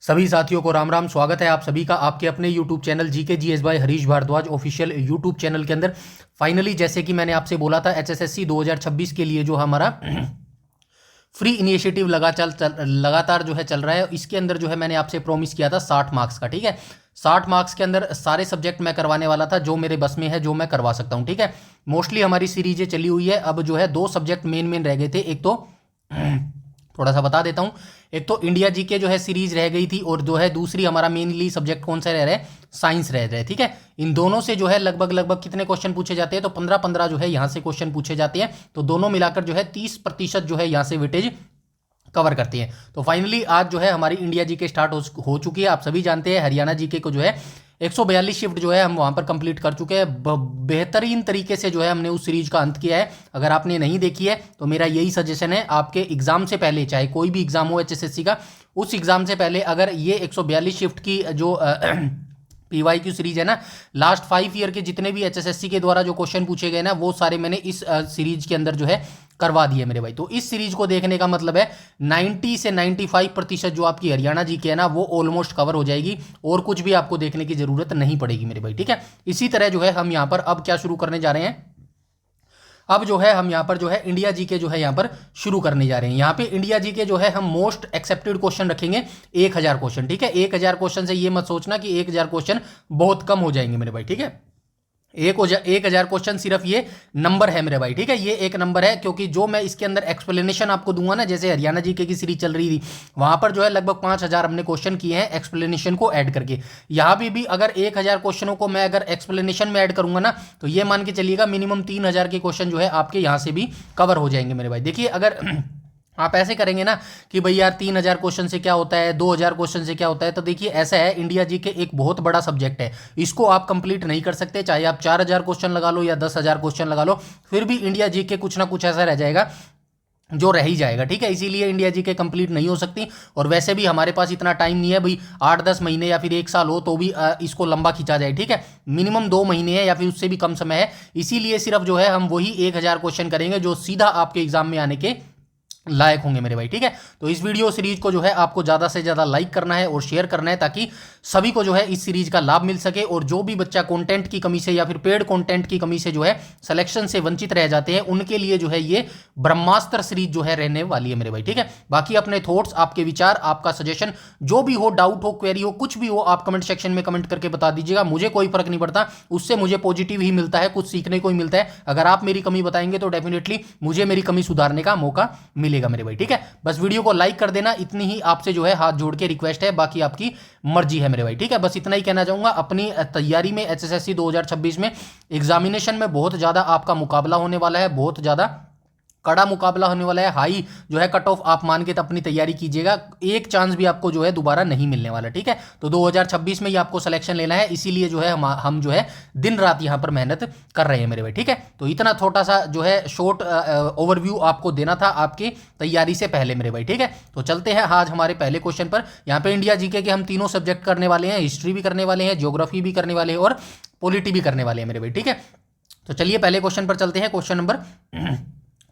सभी साथियों को राम राम। स्वागत है आप सभी का आपके अपने YouTube channel GK GS by Harish Bhardwaj official YouTube channel के अंदर। फाइनली जैसे कि मैंने आपसे बोला था एचएसएससी 2026 के लिए जो हमारा फ्री इनिशिएटिव लगातार जो है चल रहा है। इसके अंदर जो है मैंने आपसे प्रॉमिस किया था 60 मार्क्स का, ठीक है। 60 मार्क्स के अंदर सारे सब्जेक्ट मैं करवाने वाला था, जो मेरे बस में है, जो मैं करवा सकता हूँ, ठीक है। मोस्टली हमारी सीरीजें चली हुई है। अब जो है 2 सब्जेक्ट मेन रह गए थे। एक तो थोड़ा सा बता देता हूँ, एक तो इंडिया जीके जो है सीरीज रह गई थी, और जो है दूसरी हमारा मेनली सब्जेक्ट कौन सा रह रहा है, साइंस रह रहा है, ठीक है। इन दोनों से जो है लगभग कितने क्वेश्चन पूछे जाते हैं, तो 15 जो है यहाँ से क्वेश्चन पूछे जाते हैं। तो दोनों मिलाकर जो है 30% जो है यहाँ से वेटेज कवर करती हैं। तो फाइनली आज जो है हमारी इंडिया जीके स्टार्ट हो चुकी है। आप सभी जानते हैं हरियाणा जीके को जो है 142 शिफ्ट जो है हम वहाँ पर कंप्लीट कर चुके हैं। बेहतरीन तरीके से जो है हमने उस सीरीज का अंत किया है। अगर आपने नहीं देखी है तो मेरा यही सजेशन है, आपके एग्जाम से पहले, चाहे कोई भी एग्जाम हो एचएसएससी का, उस एग्जाम से पहले अगर ये 142 शिफ्ट की जो पीवाईक्यू सीरीज है ना, लास्ट 5 ईयर के जितने भी एचएसएससी के द्वारा जो क्वेश्चन पूछे गए ना, वो सारे मैंने इस सीरीज के अंदर जो है करवा दिए मेरे भाई। तो इस सीरीज को देखने का मतलब है 90 से 95% जो आपकी हरियाणा जी के है ना, वो ऑलमोस्ट कवर हो जाएगी, और कुछ भी आपको देखने की जरूरत नहीं पड़ेगी मेरे भाई, ठीक है। इसी तरह जो है हम यहाँ पर अब क्या शुरू करने जा रहे हैं, अब जो है हम यहाँ पर जो है इंडिया जीके जो है यहाँ पर शुरू करने जा रहे हैं। यहाँ पे इंडिया जीके जो है हम मोस्ट एक्सेप्टेड क्वेश्चन रखेंगे 1000 क्वेश्चन, ठीक है। 1000 क्वेश्चन से ये मत सोचना कि 1000 क्वेश्चन बहुत कम हो जाएंगे मेरे भाई, ठीक है। 1000 क्वेश्चन सिर्फ ये नंबर है मेरे भाई, ठीक है। ये एक नंबर है, क्योंकि जो मैं इसके अंदर एक्सप्लेनेशन आपको दूंगा ना, जैसे हरियाणा जीके की सीरीज चल रही थी, वहां पर जो है लगभग 5000 हमने क्वेश्चन किए हैं एक्सप्लेनेशन को ऐड करके। यहाँ भी अगर 1000 क्वेश्चनों को मैं अगर एक्सप्लेनेशन में ऐड करूंगा ना, तो ये मान के चलिएगा मिनिमम 3000 के क्वेश्चन जो है आपके यहाँ से भी कवर हो जाएंगे मेरे भाई। देखिए अगर आप ऐसे करेंगे ना कि भाई यार 3000 क्वेश्चन से क्या होता है, 2000 क्वेश्चन से क्या होता है, तो देखिए ऐसा है, इंडिया जीके एक बहुत बड़ा सब्जेक्ट है, इसको आप कंप्लीट नहीं कर सकते, चाहे आप 4000 क्वेश्चन लगा लो या 10,000 क्वेश्चन लगा लो, फिर भी इंडिया जीके कुछ ना कुछ ऐसा रह जाएगा जो रह ही जाएगा, ठीक है। इसीलिए इंडिया जीके कंप्लीट नहीं हो सकती। और वैसे भी हमारे पास इतना टाइम नहीं है भाई 8-10 महीने या फिर 1 साल हो तो भी इसको लंबा खींचा जाए, ठीक है। मिनिमम 2 महीने है या फिर उससे भी कम समय है। इसीलिए सिर्फ जो है हम वही 1000 क्वेश्चन करेंगे जो सीधा आपके एग्जाम में आने के लायक होंगे मेरे भाई, ठीक है। तो इस वीडियो सीरीज को जो है आपको ज़्यादा से ज़्यादा लाइक करना है और शेयर करना है, ताकि सभी को जो है इस सीरीज का लाभ मिल सके। और जो भी बच्चा कंटेंट की कमी से या फिर पेड कंटेंट की कमी से जो है सिलेक्शन से वंचित रह जाते हैं, उनके लिए जो है ये ब्रह्मास्त्र सीरीज जो है रहने वाली है मेरे भाई, ठीक है। बाकी अपने थॉट्स, आपके विचार, आपका सजेशन, जो भी हो, डाउट हो, क्वेरी हो, कुछ भी हो, आप कमेंट सेक्शन में कमेंट करके बता दीजिएगा। मुझे कोई फर्क नहीं पड़ता, उससे मुझे पॉजिटिव ही मिलता है, कुछ सीखने को ही मिलता है। अगर आप मेरी कमी बताएंगे तो डेफिनेटली मुझे मेरी कमी सुधारने का मौका मिलेगा मेरे भाई, ठीक है। बस वीडियो को लाइक कर देना, इतनी ही आपसे जो है हाथ जोड़ के रिक्वेस्ट है, बाकी आपकी मर्जी है मेरे भाई, ठीक है। बस इतना ही कहना चाहूंगा। अपनी तैयारी में एचएसएससी 2026 में एग्जामिनेशन में बहुत ज्यादा आपका मुकाबला होने वाला है, बहुत ज्यादा कड़ा मुकाबला होने वाला है। हाई जो है कट ऑफ आप मान के तो अपनी तैयारी कीजिएगा, एक चांस भी आपको जो है दोबारा नहीं मिलने वाला, ठीक है। तो 2026 में ही आपको सिलेक्शन लेना है, इसीलिए जो है हम जो है दिन रात यहां पर मेहनत कर रहे हैं मेरे भाई, ठीक है। तो इतना छोटा सा जो है शॉर्ट ओवरव्यू आपको देना था आपकी तैयारी से पहले मेरे भाई, ठीक है। तो चलते हैं आज हमारे पहले क्वेश्चन पर। यहाँ पे इंडिया जीके के हम तीनों सब्जेक्ट करने वाले हैं, हिस्ट्री भी करने वाले हैं, ज्योग्राफी भी करने वाले हैं और पॉलिटी भी करने वाले हैं मेरे भाई, ठीक है। तो चलिए पहले क्वेश्चन पर चलते हैं। क्वेश्चन नंबर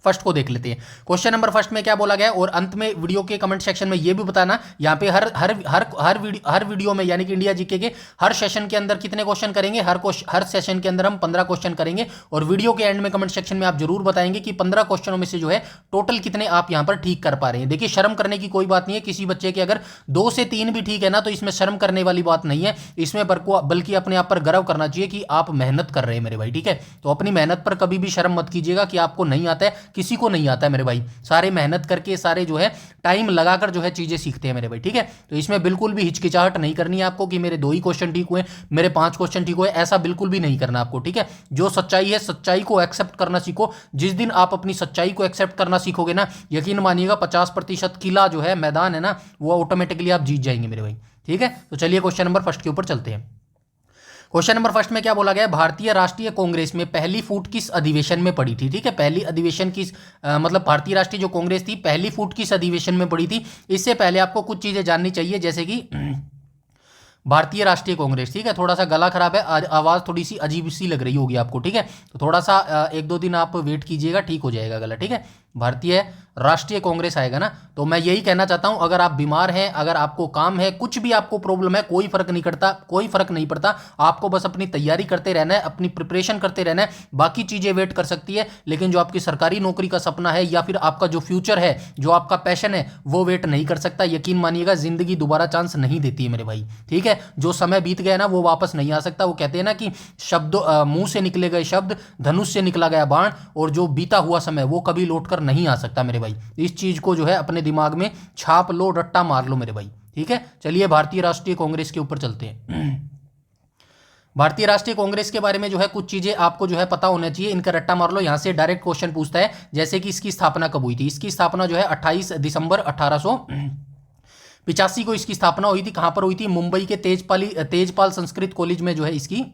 फर्स्ट को देख लेते हैं। क्वेश्चन नंबर फर्स्ट में क्या बोला गया, और अंत में वीडियो के कमेंट सेक्शन में ये भी बताना, यहाँ पे हर वीडियो में, यानी कि इंडिया जीके के हर सेशन के अंदर कितने क्वेश्चन करेंगे, हर सेशन के अंदर हम 15 क्वेश्चन करेंगे। और वीडियो के एंड में कमेंट सेक्शन में आप जरूर बताएंगे कि 15 क्वेश्चनों में से जो है टोटल कितने आप यहाँ पर ठीक कर पा रहे हैं। देखिए शर्म करने की कोई बात नहीं है, किसी बच्चे के अगर 2 से 3 भी ठीक है ना, तो इसमें शर्म करने वाली बात नहीं है, इसमें बल्कि अपने आप पर गर्व करना चाहिए कि आप मेहनत कर रहे हैं मेरे भाई, ठीक है। तो अपनी मेहनत पर कभी भी शर्म मत कीजिएगा कि आपको नहीं आता है, किसी को नहीं आता है मेरे भाई। सारे मेहनत करके, सारे जो है टाइम लगाकर जो है चीजें सीखते हैं मेरे भाई, ठीक है। तो इसमें बिल्कुल भी हिचकिचाहट नहीं करनी है आपको कि मेरे 2 ही क्वेश्चन ठीक हुए, मेरे 5 क्वेश्चन ठीक हुए, ऐसा बिल्कुल भी नहीं करना आपको, ठीक है। जो सच्चाई है, सच्चाई को एक्सेप्ट करना सीखो। जिस दिन आप अपनी सच्चाई को एक्सेप्ट करना सीखोगे ना, यकीन मानिएगा 50% किला जो है, मैदान है ना, वो ऑटोमेटिकली आप जीत जाएंगे मेरे भाई, ठीक है। तो चलिए क्वेश्चन नंबर फर्स्ट के ऊपर चलते हैं। क्वेश्चन नंबर फर्स्ट में क्या बोला गया, भारतीय राष्ट्रीय कांग्रेस में पहली फूट किस अधिवेशन में पड़ी थी, ठीक है। पहली अधिवेशन किस मतलब भारतीय राष्ट्रीय जो कांग्रेस थी, पहली फूट किस अधिवेशन में पड़ी थी। इससे पहले आपको कुछ चीजें जाननी चाहिए, जैसे कि भारतीय राष्ट्रीय कांग्रेस, ठीक है। थोड़ा सा गला खराब है, आवाज थोड़ी सी अजीब सी लग रही होगी आपको, ठीक है। तो थोड़ा सा 1-2 दिन आप वेट कीजिएगा, ठीक हो जाएगा गला, ठीक है। भारतीय राष्ट्रीय कांग्रेस आएगा ना। तो मैं यही कहना चाहता हूं, अगर आप बीमार हैं, अगर आपको काम है, कुछ भी आपको प्रॉब्लम है, कोई फर्क नहीं करता, कोई फर्क नहीं पड़ता, आपको बस अपनी तैयारी करते रहना है, अपनी प्रिपरेशन करते रहना है। बाकी चीजें वेट कर सकती है, लेकिन जो आपकी सरकारी नौकरी का सपना है या फिर आपका जो फ्यूचर है, जो आपका पैशन है, वो वेट नहीं कर सकता। यकीन मानिएगा, जिंदगी दोबारा चांस नहीं देती है मेरे भाई, ठीक है। जो समय बीत गया ना वो वापस नहीं आ सकता। वो कहते हैं ना कि शब्द मुंह से निकले गए शब्द, धनुष से निकला गया बाण, और जो बीता हुआ समय वो कभी लौटकर नहीं आ सकता मेरे भाई। इस चीज को जो है अपने दिमाग में छाप लो, रट्टा मार लो मेरे भाई, ठीक है। चलिए भारतीय राष्ट्रीय कांग्रेस के ऊपर चलते हैं। भारतीय राष्ट्रीय कांग्रेस के बारे में जो है कुछ चीजें आपको जो है पता होना चाहिए, इनका रट्टा मार लो। यहां से डायरेक्ट क्वेश्चन पूछता है, जैसे कि इसकी स्थापना कब हुई थी। इसकी स्थापना जो है 28 दिसंबर 1885 को इसकी स्थापना हुई थी। कहां पर हुई थी? मुंबई के तेजपाल संस्कृत कॉलेज में जो है इसकी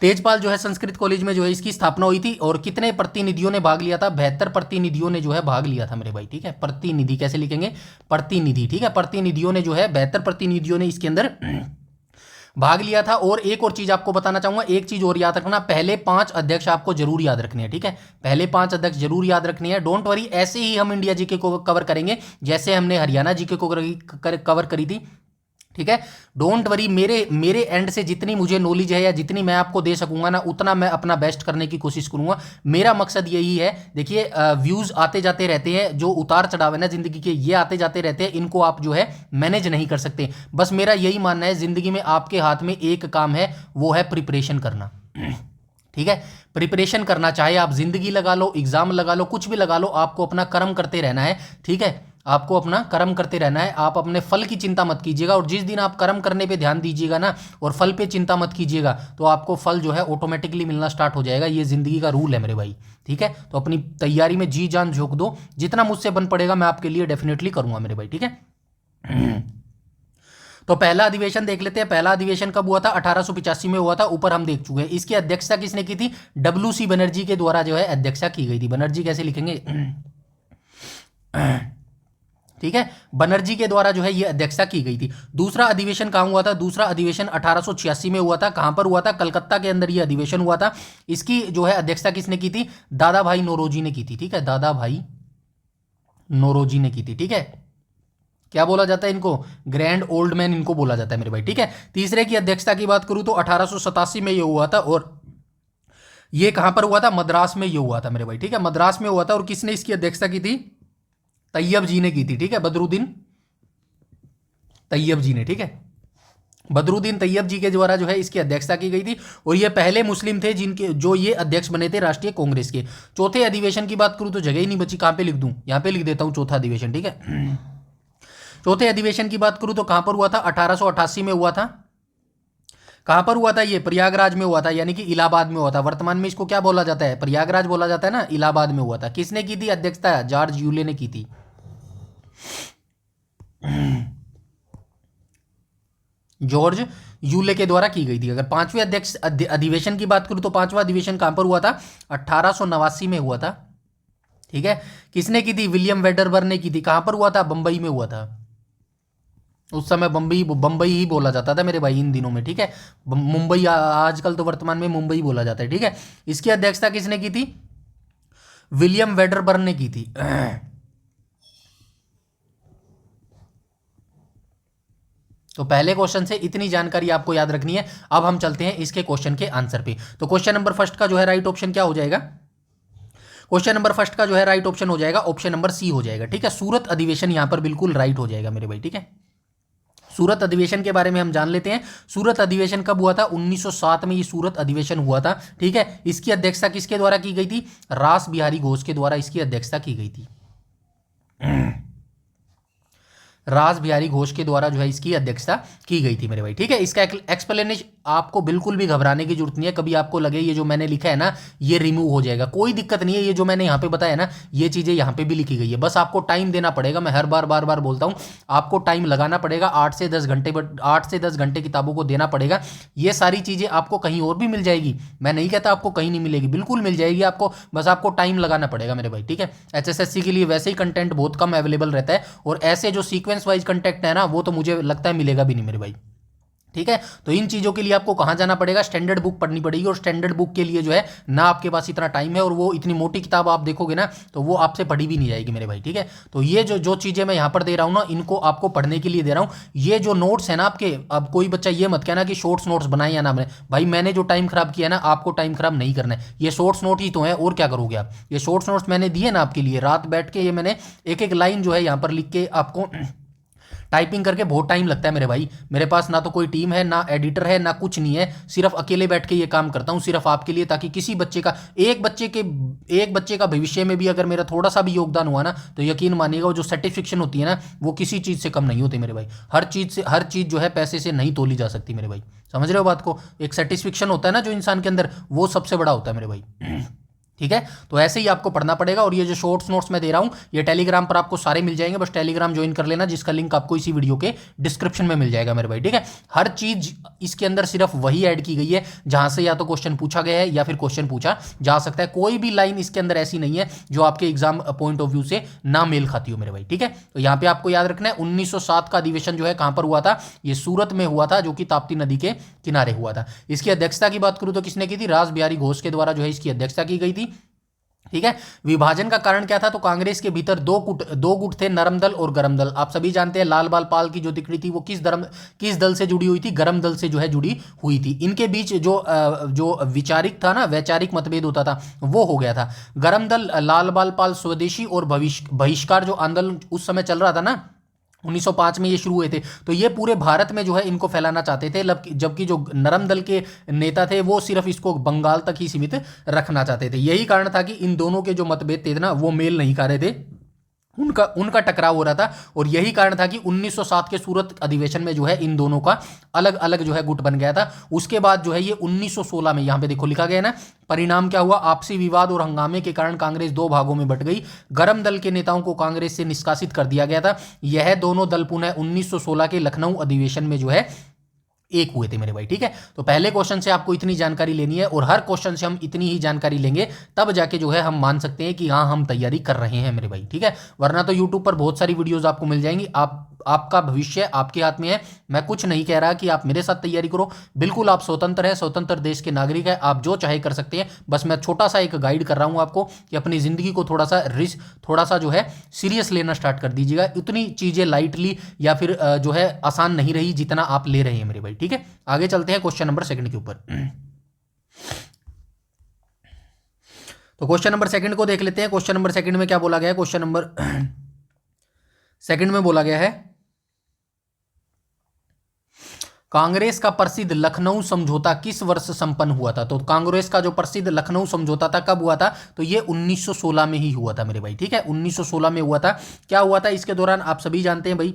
तेजपाल जो है संस्कृत कॉलेज में जो है इसकी स्थापना हुई थी। और कितने प्रतिनिधियों ने भाग लिया था? 72 प्रतिनिधियों ने जो है भाग लिया था मेरे भाई, ठीक है। प्रतिनिधि कैसे लिखेंगे? प्रतिनिधि, ठीक है। प्रतिनिधियों ने जो है 72 प्रतिनिधियों ने इसके अंदर भाग लिया था। और एक और चीज आपको बताना चाहूंगा, एक चीज और याद रखना, पहले 5 अध्यक्ष आपको जरूर याद रखने हैं, ठीक है। पहले 5 अध्यक्ष जरूर याद रखने हैं। डोंट वरी, ऐसे ही हम इंडिया जीके को कवर करेंगे जैसे हमने हरियाणा जीके को कवर करी थी, ठीक है। डोंट वरी, मेरे एंड से जितनी मुझे नॉलेज है या जितनी मैं आपको दे सकूंगा ना, उतना मैं अपना बेस्ट करने की कोशिश करूंगा। मेरा मकसद यही है। देखिए, व्यूज आते जाते रहते हैं, जो उतार चढ़ाव है ना जिंदगी के, ये आते जाते रहते हैं, इनको आप जो है मैनेज नहीं कर सकते। बस मेरा यही मानना है, जिंदगी में आपके हाथ में एक काम है, वो है प्रिपरेशन करना, ठीक है। प्रिपरेशन करना, चाहे आप जिंदगी लगा लो, एग्जाम लगा लो, कुछ भी लगा लो, आपको अपना कर्म करते रहना है, ठीक है। आपको अपना कर्म करते रहना है। आप अपने फल की चिंता मत कीजिएगा, और जिस दिन आप कर्म करने पे ध्यान दीजिएगा ना और फल पे चिंता मत कीजिएगा, तो आपको फल जो है ऑटोमेटिकली मिलना स्टार्ट हो जाएगा। ये जिंदगी का रूल है मेरे भाई, ठीक है। तो अपनी तैयारी में जी जान झोंक दो, जितना मुझसे बन पड़ेगा मैं आपके लिए डेफिनेटली करूंगा मेरे भाई, ठीक है। तो पहला अधिवेशन देख लेते हैं। पहला अधिवेशन कब हुआ था? 1885 में हुआ था, ऊपर हम देख चुके हैं। इसकी अध्यक्षता किसने की थी? WC बनर्जी के द्वारा जो है अध्यक्षता की गई थी। बनर्जी कैसे लिखेंगे? ठीक है, बनर्जी के द्वारा जो है ये अध्यक्षता की गई थी। दूसरा अधिवेशन कहां हुआ था? दूसरा अधिवेशन 1886 में हुआ था। कहां पर हुआ था? कलकत्ता के अंदर ये अधिवेशन हुआ था। इसकी जो है अध्यक्षता किसने की थी? दादा भाई नौरोजी ने की थी, ठीक है। दादा भाई नौरोजी ने की थी, ठीक है। क्या बोला जाता है इनको? ग्रैंड ओल्ड मैन इनको बोला जाता है मेरे भाई, ठीक है। तीसरे की अध्यक्षता की बात करूं तो 1887 में ये हुआ था, और ये कहां पर हुआ था? मद्रास में ये हुआ था मेरे भाई, ठीक है। मद्रास में हुआ था। और किसने इसकी अध्यक्षता की थी? तैयब जी ने की थी, ठीक है। बदरुद्दीन तैयब जी ने, ठीक है। बदरुद्दीन तैयब जी के द्वारा जो है इसकी अध्यक्षता की गई थी। और ये पहले मुस्लिम थे जिनके जो ये अध्यक्ष बने थे राष्ट्रीय कांग्रेस के। चौथे अधिवेशन की बात करूं तो जगह ही नहीं बची, कहां पे लिख दूं? यहां पे लिख देता हूं, चौथा अधिवेशन, ठीक है। चौथे अधिवेशन की बात करूं तो कहां पर हुआ था? 1888 में हुआ था। कहां पर हुआ था? ये प्रयागराज में हुआ था, यानी कि इलाहाबाद में हुआ था। वर्तमान में इसको क्या बोला जाता है? प्रयागराज बोला जाता है ना। इलाहाबाद में हुआ था। किसने की थी अध्यक्षता? जॉर्ज यूले ने की थी। जॉर्ज यूले के द्वारा की गई थी। अगर पांचवें अध्यक्ष अधिवेशन की बात करूं तो पांचवा अधिवेशन कहां पर हुआ था? 1889 में हुआ था, ठीक है। किसने की थी? विलियम वेडरबर्न ने की थी। कहां पर हुआ था? बंबई में हुआ था। उस समय बंबई ही बोला जाता था मेरे भाई इन दिनों में, ठीक है। मुंबई आजकल तो वर्तमान में मुंबई बोला जाता है, ठीक है। इसकी अध्यक्षता किसने की थी? विलियम वेडरबर्न ने की थी। तो पहले क्वेश्चन से इतनी जानकारी आपको याद रखनी है। अब हम चलते हैं इसके क्वेश्चन के आंसर पे। तो क्वेश्चन नंबर फर्स्ट का जो है राइट ऑप्शन क्या हो जाएगा? क्वेश्चन नंबर फर्स्ट का जो है राइट ऑप्शन हो जाएगा ऑप्शन नंबर सी हो जाएगा, ठीक है। सूरत अधिवेशन यहां पर बिल्कुल राइट हो जाएगा मेरे भाई, ठीक है। सूरत अधिवेशन के बारे में हम जान लेते हैं। सूरत अधिवेशन कब हुआ था? 1907 में ये सूरत अधिवेशन हुआ था, ठीक है। इसकी अध्यक्षता किसके द्वारा की गई थी? रास बिहारी घोष के द्वारा इसकी अध्यक्षता की गई थी। रास बिहारी घोष के द्वारा जो है इसकी अध्यक्षता की गई थी मेरे भाई, ठीक है। इसका एक्सप्लेनेशन आपको बिल्कुल भी घबराने की जरूरत नहीं है। कभी आपको लगे ये जो मैंने लिखा है ना ये रिमूव हो जाएगा, कोई दिक्कत नहीं है। ये जो मैंने यहाँ पे बताया ना ये चीजें यहाँ पे भी लिखी गई है, बस आपको टाइम देना पड़ेगा। मैं हर बार बार बोलता हूँ, आपको टाइम लगाना पड़ेगा। 8 से 10 घंटे किताबों को देना पड़ेगा। ये सारी चीजें आपको कहीं और भी मिल जाएगी, मैं नहीं कहता आपको कहीं नहीं मिलेगी, बिल्कुल मिल जाएगी आपको, बस आपको टाइम लगाना पड़ेगा मेरे भाई, ठीक है। HSSC के लिए वैसे ही कंटेंट बहुत कम अवेलेबल रहता है, और ऐसे जो सीक्वेंस वाइज कंटेंट है ना वो तो मुझे लगता है मिलेगा भी नहीं मेरे भाई, ठीक है। तो इन चीज़ों के लिए आपको कहाँ जाना पड़ेगा, स्टैंडर्ड बुक पढ़नी पड़ेगी। और स्टैंडर्ड बुक के लिए जो है ना आपके पास इतना टाइम है, और वो इतनी मोटी किताब आप देखोगे ना तो वो आपसे पढ़ी भी नहीं जाएगी मेरे भाई, ठीक है। तो ये जो जो चीज़ें मैं यहाँ पर दे रहा हूँ ना, इनको आपको पढ़ने के लिए दे रहा हूँ। ये जो नोट्स है ना आपके, अब कोई बच्चा ये मत कहना कि शॉर्ट्स नोट्स बनाए या ना बनाए, भाई मैंने जो टाइम खराब किया ना, आपको टाइम खराब नहीं करना है। ये शॉर्ट्स नोट ही तो है, और क्या करोगे आप। ये शॉर्ट्स नोट्स मैंने दिए ना आपके लिए, रात बैठ के ये मैंने एक एक लाइन जो है यहाँ पर लिख के आपको टाइपिंग करके बहुत टाइम लगता है मेरे भाई। मेरे पास ना तो कोई टीम है, ना एडिटर है, ना कुछ नहीं है, सिर्फ अकेले बैठ के ये काम करता हूँ सिर्फ आपके लिए, ताकि किसी बच्चे का, एक बच्चे का भविष्य में भी अगर मेरा थोड़ा सा भी योगदान हुआ ना, तो यकीन मानिएगा वो जो सेटिस्फेक्शन होती है ना, वो किसी चीज़ से कम नहीं होती मेरे भाई। हर चीज़ जो है पैसे से नहीं तोली जा सकती मेरे भाई, समझ रहे हो बात को। एक सेटिस्फेक्शन होता है ना जो इंसान के अंदर, वो सबसे बड़ा होता है मेरे भाई, ठीक है। तो ऐसे ही आपको पढ़ना पड़ेगा। और ये जो शॉर्ट्स नोट्स मैं दे रहा हूँ, ये टेलीग्राम पर आपको सारे मिल जाएंगे, बस टेलीग्राम ज्वाइन कर लेना, जिसका लिंक आपको इसी वीडियो के डिस्क्रिप्शन में मिल जाएगा मेरे भाई, ठीक है। हर चीज इसके अंदर सिर्फ वही ऐड की गई है जहां से या तो क्वेश्चन पूछा गया है या फिर क्वेश्चन पूछा जा सकता है। कोई भी लाइन इसके अंदर ऐसी नहीं है जो आपके एग्जाम पॉइंट ऑफ व्यू से ना मेल खाती हो मेरे भाई, ठीक है। तो यहाँ पे आपको याद रखना है 1907 का अधिवेशन जो है कहां पर हुआ था, ये सूरत में हुआ था, जो कि ताप्ती नदी के किनारे हुआ था। इसकी अध्यक्षता की बात करूं तो किसने की थी, रास बिहारी घोष के द्वारा जो है इसकी अध्यक्षता की गई थी, ठीक है। विभाजन का कारण क्या था, तो कांग्रेस के भीतर दो गुट थे, नरम दल और गरम दल। आप सभी जानते हैं लाल बाल पाल की जो दिकड़ी थी वो किस दल से जुड़ी हुई थी, गरम दल से जो है जुड़ी हुई थी। इनके बीच जो विचारिक था ना, वैचारिक मतभेद होता था, वो हो गया था। गरम दल लाल बाल पाल स्वदेशी और बहिष्कार जो आंदोलन उस समय चल रहा था ना, 1905 में ये शुरू हुए थे, तो ये पूरे भारत में जो है इनको फैलाना चाहते थे, जबकि जो नरम दल के नेता थे वो सिर्फ इसको बंगाल तक ही सीमित रखना चाहते थे। यही कारण था कि इन दोनों के जो मतभेद थे ना, वो मेल नहीं खा रहे थे, उनका टकराव हो रहा था। और यही कारण था कि 1907 के सूरत अधिवेशन में जो है इन दोनों का अलग अलग जो है गुट बन गया था। उसके बाद जो है ये 1916 में, यहां पे देखो लिखा गया है ना, परिणाम क्या हुआ, आपसी विवाद और हंगामे के कारण कांग्रेस दो भागों में बट गई। गरम दल के नेताओं को कांग्रेस से निष्कासित कर दिया गया था। यह दोनों दल पुनः 1916 के लखनऊ अधिवेशन में जो है एक हुए थे मेरे भाई, ठीक है। तो पहले क्वेश्चन से आपको इतनी जानकारी लेनी है, और हर क्वेश्चन से हम इतनी ही जानकारी लेंगे, तब जाके जो है हम मान सकते हैं कि हाँ हम तैयारी कर रहे हैं मेरे भाई, ठीक है। वरना तो यूट्यूब पर बहुत सारी वीडियोस आपको मिल जाएंगी। आपका भविष्य आपके हाथ में है। मैं कुछ नहीं कह रहा कि आप मेरे साथ तैयारी करो, बिल्कुल आप स्वतंत्र है, स्वतंत्र देश के नागरिक है, आप जो चाहे कर सकते हैं। बस मैं छोटा सा एक गाइड कर रहा हूं आपको कि अपनी जिंदगी को थोड़ा सा जो है सीरियस लेना स्टार्ट कर दीजिएगा। इतनी चीजें लाइटली या फिर जो है आसान नहीं रही जितना आप ले रहे हैं मेरे भाई, ठीक है। आगे चलते हैं क्वेश्चन नंबर 2 के ऊपर। तो क्वेश्चन नंबर 2 को देख लेते हैं। क्वेश्चन नंबर 2 में क्या बोला गया है, क्वेश्चन नंबर 2 में बोला गया है, कांग्रेस का प्रसिद्ध लखनऊ समझौता किस वर्ष संपन्न हुआ था। तो कांग्रेस का जो प्रसिद्ध लखनऊ समझौता था कब हुआ था, तो ये 1916 में ही हुआ था मेरे भाई, ठीक है। 1916 में हुआ था। क्या हुआ था इसके दौरान, आप सभी जानते हैं भाई,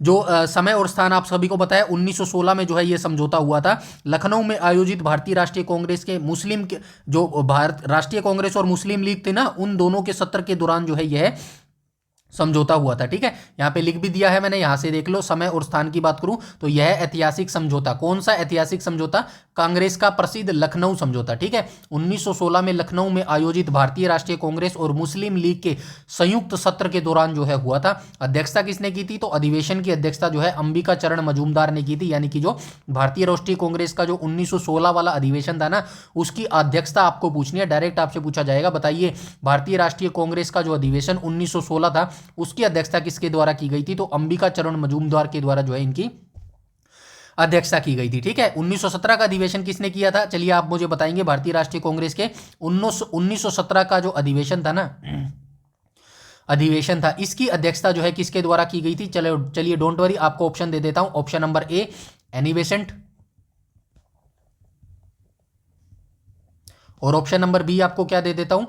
जो समय और स्थान आप सभी को पता है। 1916 में जो है ये समझौता हुआ था लखनऊ में आयोजित भारतीय राष्ट्रीय कांग्रेस के मुस्लिम के जो भारत राष्ट्रीय कांग्रेस और मुस्लिम लीग थे ना, उन दोनों के सत्र के दौरान जो है यह समझौता हुआ था, ठीक है। यहां पे लिख भी दिया है मैंने, यहां से देख लो। समय और स्थान की बात करूं तो यह ऐतिहासिक समझौता, कौन सा ऐतिहासिक समझौता, कांग्रेस का प्रसिद्ध लखनऊ समझौता, ठीक है। 1916 में लखनऊ में आयोजित भारतीय राष्ट्रीय कांग्रेस और मुस्लिम लीग के संयुक्त सत्र के दौरान जो है हुआ था। अध्यक्षता किसने की थी, तो अधिवेशन की अध्यक्षता जो है अंबिका चरण मजूमदार ने की थी, यानी कि जो भारतीय राष्ट्रीय कांग्रेस का जो 1916 वाला अधिवेशन था ना, उसकी अध्यक्षता आपको पूछनी है, डायरेक्ट आपसे पूछा जाएगा। बताइए भारतीय राष्ट्रीय कांग्रेस का जो अधिवेशन 1916 था, उसकी अध्यक्षता किसके द्वारा की गई थी, तो अंबिका चरण मजूमदार के द्वारा जो है इनकी अध्यक्षता की गई थी, ठीक है। 1917 का अधिवेशन किसने किया था, चलिए आप मुझे बताएंगे। भारतीय राष्ट्रीय कांग्रेस के 1917 का जो अधिवेशन था ना, अधिवेशन था, इसकी अध्यक्षता जो है किसके द्वारा की गई थी। चलिए डोंट वरी, आपको ऑप्शन दे देता हूं। Option number A Annie Besant, और ऑप्शन नंबर बी आपको क्या दे देता हूं,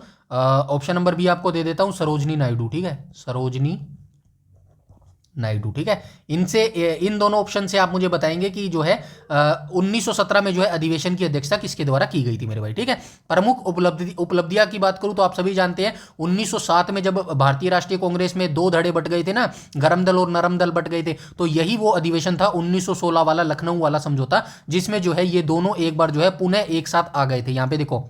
ऑप्शन नंबर बी आपको दे देता हूं सरोजनी नायडू, ठीक है, सरोजनी नायडू, ठीक है। इनसे इन दोनों ऑप्शन से आप मुझे बताएंगे कि जो है 1917 में जो है अधिवेशन की अध्यक्षता किसके द्वारा की गई थी मेरे भाई, ठीक है। प्रमुख उपलब्धियां की बात करूं तो आप सभी जानते हैं 1907 में जब भारतीय राष्ट्रीय कांग्रेस में दो धड़े बट गए थे ना, गरम दल और नरम दल बट गए थे, तो यही वो अधिवेशन था 1916 वाला लखनऊ वाला समझौता, जिसमें जो है ये दोनों एक बार जो है पुनः एक साथ आ गए थे। यहां पे देखो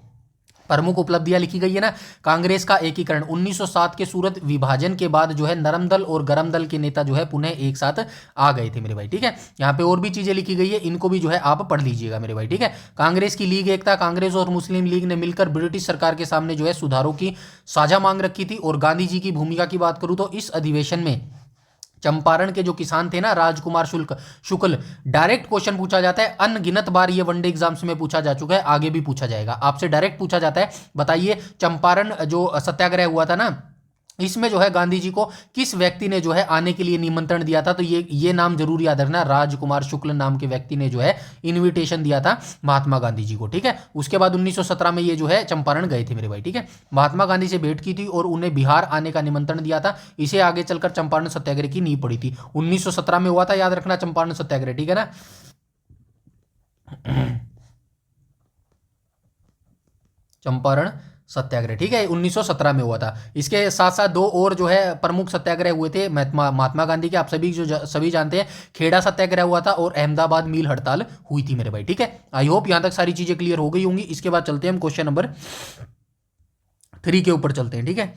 प्रमुख उपलब्धियां लिखी गई है ना। कांग्रेस का एकीकरण 1907 के सूरत विभाजन के बाद जो है नरम दल और गरम दल के नेता जो है पुनः एक साथ आ गए थे मेरे भाई, ठीक है। यहाँ पे और भी चीजें लिखी गई है, इनको भी जो है आप पढ़ लीजिएगा मेरे भाई, ठीक है। कांग्रेस की लीग एकता, कांग्रेस और मुस्लिम लीग ने मिलकर ब्रिटिश सरकार के सामने जो है सुधारों की साझा मांग रखी थी। और गांधी जी की भूमिका की बात करूं तो इस अधिवेशन में चंपारण के जो किसान थे ना राजकुमार शुक्ल, डायरेक्ट क्वेश्चन पूछा जाता है, अनगिनत बार ये वनडे एग्जाम्स में पूछा जा चुका है, आगे भी पूछा जाएगा आपसे, डायरेक्ट पूछा जाता है। बताइए चंपारण जो सत्याग्रह हुआ था ना, इसमें जो है गांधी जी को किस व्यक्ति ने जो है आने के लिए निमंत्रण दिया था, तो ये नाम जरूर याद रखना, राजकुमार शुक्ल नाम के व्यक्ति ने जो है इनविटेशन दिया था महात्मा गांधी जी को, ठीक है। उसके बाद 1917 में ये जो है चंपारण गए थे मेरे भाई, ठीक है। महात्मा गांधी से भेंट की थी और उन्हें बिहार आने का निमंत्रण दिया था, इसे आगे चलकर चंपारण सत्याग्रह की नींव पड़ी थी। 1917 में हुआ था, याद रखना, चंपारण सत्याग्रह, ठीक है ना। चंपारण सत्याग्रह, ठीक है, 1917 में हुआ था। इसके साथ साथ दो और जो है प्रमुख सत्याग्रह हुए थे महात्मा गांधी के, आप सभी जानते हैं, खेड़ा सत्याग्रह हुआ था और अहमदाबाद मील हड़ताल हुई थी मेरे भाई, ठीक है। आई होप यहां तक सारी चीजें क्लियर हो गई होंगी। इसके बाद चलते हैं हम क्वेश्चन नंबर 3 के ऊपर चलते हैं, ठीक है।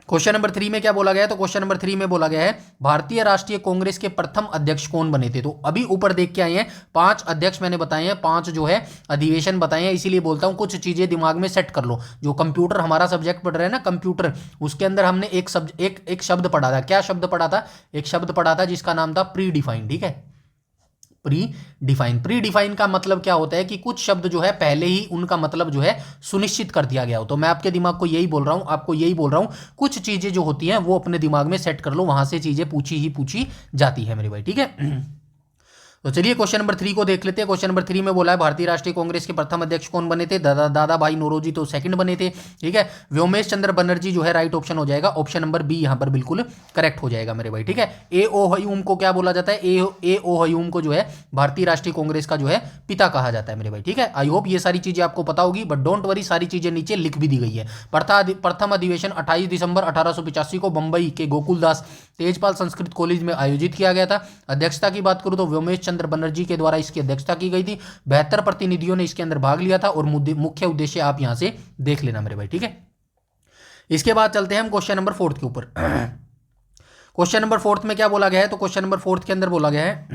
क्वेश्चन नंबर 3 में क्या बोला गया है, तो क्वेश्चन नंबर 3 में बोला गया है भारतीय राष्ट्रीय कांग्रेस के प्रथम अध्यक्ष कौन बने थे। तो अभी ऊपर देख के आए हैं 5 अध्यक्ष मैंने बताए हैं, 5 जो है अधिवेशन बताए हैं, इसीलिए बोलता हूं कुछ चीजें दिमाग में सेट कर लो। जो कंप्यूटर हमारा सब्जेक्ट पढ़ रहे हैं ना कंप्यूटर, उसके अंदर हमने एक शब्द पढ़ा था। क्या शब्द पढ़ा था? एक शब्द पढ़ा था जिसका नाम था प्री डिफाइन, ठीक है। प्री डिफाइन का मतलब क्या होता है कि कुछ शब्द जो है पहले ही उनका मतलब जो है सुनिश्चित कर दिया गया हो। तो मैं आपके दिमाग को यही बोल रहा हूं, आपको यही बोल रहा हूं, कुछ चीजें जो होती हैं वो अपने दिमाग में सेट कर लो, वहां से चीजें पूछी जाती है मेरे भाई, ठीक है। तो चलिए क्वेश्चन नंबर 3 को देख लेते हैं। क्वेश्चन नंबर 3 में बोला है भारतीय राष्ट्रीय कांग्रेस के प्रथम अध्यक्ष कौन बने थे? दादा भाई नौरोजी तो सेकंड बने थे, ठीक है। व्योमेश चंद्र बनर्जी जो है राइट ऑप्शन हो जाएगा, ऑप्शन नंबर बी यहां पर बिल्कुल करेक्ट हो जाएगा मेरे भाई, ठीक है। ए ओ हयूम को क्या बोला जाता है? ए ओ हयूम को जो है भारतीय राष्ट्रीय कांग्रेस का जो है पिता कहा जाता है मेरे भाई, ठीक है। आई होप ये सारी चीजें आपको पता होगी, बट डोंट वरी, सारी चीजें नीचे लिख भी दी गई है। प्रथम अधिवेशन 28 दिसंबर 1885 को बंबई के गोकुलदास तेजपाल संस्कृत कॉलेज में आयोजित किया गया था। अध्यक्षता की बात करूं तो व्योमेश चंद्र बनर्जी के द्वारा इसकी अध्यक्षता की गई थी। 72 प्रतिनिधियों ने इसके अंदर भाग लिया था और मुख्य उद्देश्य आप यहां से देख लेना मेरे भाई, ठीक है। इसके बाद चलते हैं हम क्वेश्चन नंबर 4 के ऊपर। क्वेश्चन नंबर 4 में क्या बोला गया है? तो क्वेश्चन नंबर 4 के अंदर बोला गया है,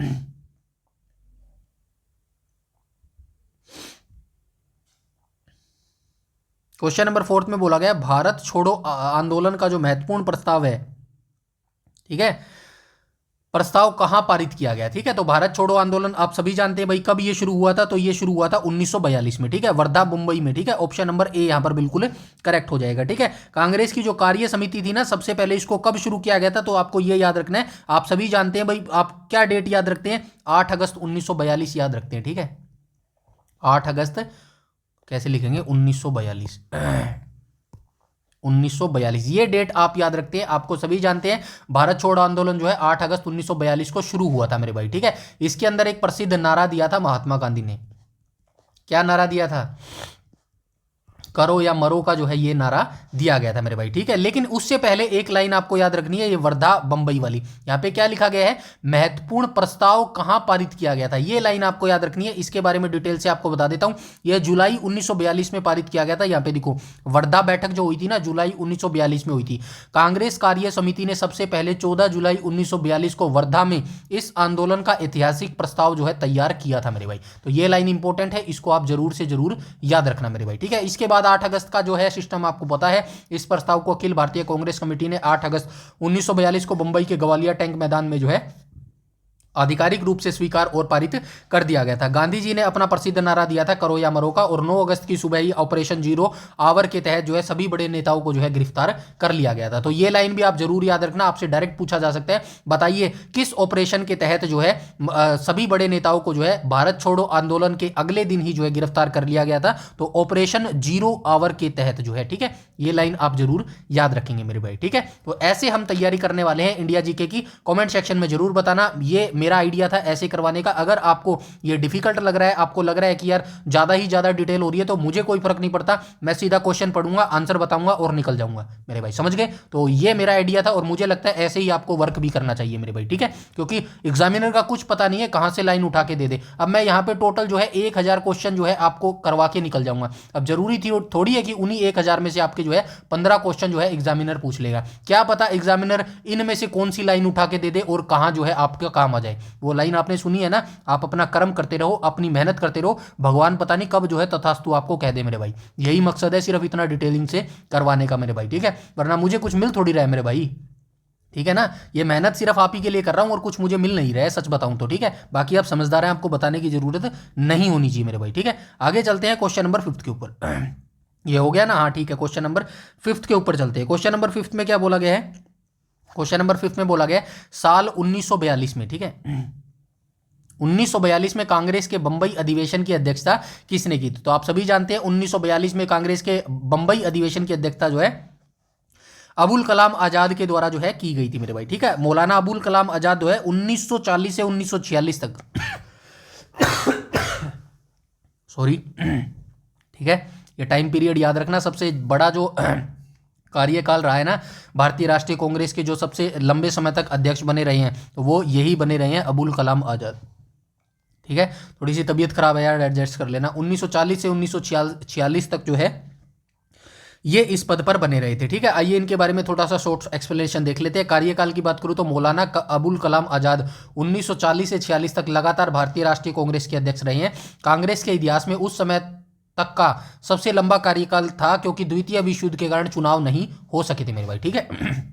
क्वेश्चन नंबर 4 में बोला गया भारत छोड़ो आंदोलन का जो महत्वपूर्ण प्रस्ताव है, ठीक है, प्रस्ताव कहां पारित किया गया, ठीक है। तो भारत छोड़ो आंदोलन आप सभी जानते हैं भाई, कब ये शुरू हुआ था? तो ये शुरू हुआ था 1942 में, ठीक है, वर्धा मुंबई में, ठीक है। ऑप्शन नंबर ए यहां पर बिल्कुल करेक्ट हो जाएगा, ठीक है। कांग्रेस की जो कार्य समिति थी ना, सबसे पहले इसको कब शुरू किया गया था? तो आपको ये याद रखना है, आप सभी जानते हैं भाई, आप क्या डेट याद रखते हैं? 8 अगस्त 1942 याद रखते हैं, ठीक है। 8 अगस्त कैसे लिखेंगे? 1942 1942 ये डेट आप याद रखते हैं। आपको सभी जानते हैं भारत छोड़ो आंदोलन जो है 8 अगस्त 1942 को शुरू हुआ था मेरे भाई, ठीक है। इसके अंदर एक प्रसिद्ध नारा दिया था महात्मा गांधी ने। क्या नारा दिया था? करो या मरो का जो है ये नारा दिया गया था मेरे भाई, ठीक है। लेकिन उससे पहले एक लाइन आपको याद रखनी है, ये वर्धा बंबई वाली। यहां पे क्या लिखा गया है? महत्वपूर्ण प्रस्ताव कहां पारित किया गया था, ये लाइन आपको याद रखनी है। इसके बारे में डिटेल से आपको बता देता हूं। यह जुलाई 1942 में पारित किया गया था। यहां पे देखो वर्धा बैठक जो हुई थी ना, जुलाई 1942 में हुई थी। कांग्रेस कार्य समिति ने सबसे पहले 14 जुलाई 1942 को वर्धा में इस आंदोलन का ऐतिहासिक प्रस्ताव जो है तैयार किया था मेरे भाई। तो ये लाइन इंपॉर्टेंट है, इसको आप जरूर से जरूर याद रखना मेरे भाई, ठीक है। इसके बाद 8 अगस्त का जो है सिस्टम आपको पता है। इस प्रस्ताव को अखिल भारतीय कांग्रेस कमेटी ने 8 अगस्त 1942 को बंबई के गवालिया टैंक मैदान में जो है आधिकारिक रूप से स्वीकार और पारित कर दिया गया था। गांधी जी ने अपना प्रसिद्ध नारा दिया था करो या मरो का, और 9 अगस्त की सुबह ही ऑपरेशन जीरो आवर के तहत जो है सभी बड़े नेताओं को जो है गिरफ्तार कर लिया गया था। तो ये लाइन भी आप जरूर याद रखना, आपसे डायरेक्ट पूछा जा सकता है। बताइए किस ऑपरेशन के तहत जो है सभी बड़े नेताओं को जो है भारत छोड़ो आंदोलन के अगले दिन ही जो है गिरफ्तार कर लिया गया था? तो ऑपरेशन जीरो आवर के तहत जो है, ठीक है। ये लाइन आप जरूर याद रखेंगे मेरे भाई, ठीक है। तो ऐसे हम तैयारी करने वाले हैं इंडिया जीके की। कॉमेंट सेक्शन में जरूर बताना। ये मेरा आइडिया था ऐसे करवाने का। अगर आपको ये डिफिकल्ट लग रहा है, आपको लग रहा है कि यार ज़्यादा ही ज़्यादा डिटेल हो रही है, तो मुझे कोई फर्क नहीं पड़ता, मैं सीधा क्वेश्चन पढ़ूंगा, आंसर बताऊंगा और निकल जाऊंगा मेरे भाई, समझ गए। तो ये मेरा आइडिया था और मुझे लगता है ऐसे ही आपको वर्क भी करना चाहिए मेरे भाई, ठीक है, क्योंकि एग्जामिनर का कुछ पता नहीं है कहाँ से लाइन उठा के दे दे। अब मैं यहाँ पे टोटल जो है 1000 क्वेश्चन जो है आपको करवा के निकल जाऊंगा। अब जरूरी थी थोड़ी है कि उन्हीं 1000 में से आपके जो है 15 क्वेश्चन जो है एग्जामिनर पूछ लेगा, क्या पता एग्जामिनर इनमें से कौन सी लाइन उठा के दे दे और कहाँ जो है आपका काम आ जाए। वो लाइन आपने सुनी है ना, आप अपना कर्म करते रहो, अपनी मेहनत करते रहो, भगवान पता नहीं कब जो है तथास्तु आपको कह दे मेरे भाई। यही मकसद है सिर्फ इतना डिटेलिंग से करवाने का मेरे भाई, ठीक है, वरना मुझे कुछ मिल थोड़ी रहा है मेरे भाई, ठीक है ना। ये मेहनत सिर्फ आप ही के लिए कर रहा हूं और कुछ मुझे मिल नहीं रहा है, सच बताऊं तो, ठीक है। बाकी आप समझदार हैं, आपको बताने की जरूरत नहीं होनी चाहिए मेरे भाई, ठीक है। आगे चलते हैं क्वेश्चन नंबर 5 के ऊपर। ये हो गया ना, हाँ ठीक है। क्वेश्चन नंबर 5 के ऊपर चलते हैं। क्वेश्चन नंबर 5 में क्या बोला गया है? क्वेश्चन नंबर 5 में बोला गया है साल 1942 में, ठीक है, 1942 में कांग्रेस के बंबई अधिवेशन की अध्यक्षता किसने की थी? तो आप सभी जानते हैं 1942 में कांग्रेस के बंबई अधिवेशन की अध्यक्षता जो है अबुल कलाम आजाद के द्वारा जो है की गई थी मेरे भाई, ठीक है। मौलाना अबुल कलाम आजाद जो है 1940 से 1946 तक सॉरी, ठीक है, ये टाइम पीरियड याद रखना। सबसे बड़ा जो कार्यकाल रहा है ना भारतीय राष्ट्रीय कांग्रेस के, जो सबसे लंबे समय तक अध्यक्ष बने रहे हैं, तो वो यही बने रहे हैं अबुल कलाम आजाद, ठीक है। थोड़ी सी तबीयत खराब है यार, एडजस्ट कर लेना। 1940 से 1946 तक जो है ये इस पद पर बने रहे थे, ठीक है। आइए इनके बारे में थोड़ा सा शॉर्ट एक्सप्लेनेशन देख लेते हैं। कार्यकाल की बात करूं तो मौलाना अबुल कलाम आजाद 1940 से 46 तक लगातार भारतीय राष्ट्रीय कांग्रेस के अध्यक्ष रहे हैं। कांग्रेस के इतिहास में उस समय तक का सबसे लंबा कार्यकाल था, क्योंकि द्वितीय विश्व युद्ध के कारण चुनाव नहीं हो सके थे मेरे भाई, ठीक है।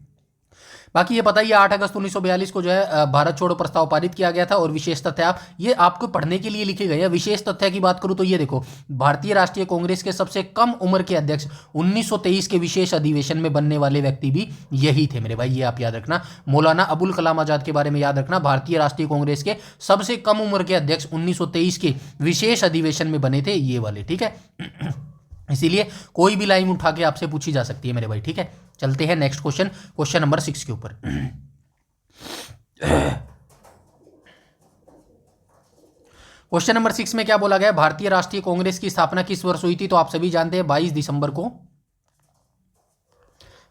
बाकी ये पता ही 8 अगस्त 1942 को जो है भारत छोड़ो प्रस्ताव पारित किया गया था। और विशेष तथ्य, आप ये आपको पढ़ने के लिए लिखे गए हैं। विशेष तथ्य की बात करूं तो ये देखो, भारतीय राष्ट्रीय कांग्रेस के सबसे कम उम्र के अध्यक्ष 1923 के विशेष अधिवेशन में बनने वाले व्यक्ति भी यही थे मेरे भाई, ये आप याद रखना। मौलाना अबुल कलाम आजाद के बारे में याद रखना, भारतीय राष्ट्रीय कांग्रेस के सबसे कम उम्र के अध्यक्ष 1923 के विशेष अधिवेशन में बने थे ये वाले, ठीक है। इसीलिए कोई भी लाइन उठा के आपसे पूछी जा सकती है मेरे भाई, ठीक है। चलते हैं नेक्स्ट क्वेश्चन, क्वेश्चन नंबर 6 के ऊपर। क्वेश्चन नंबर 6 में क्या बोला गया? भारतीय राष्ट्रीय कांग्रेस की स्थापना किस वर्ष हुई थी? तो आप सभी जानते हैं 22 दिसंबर को,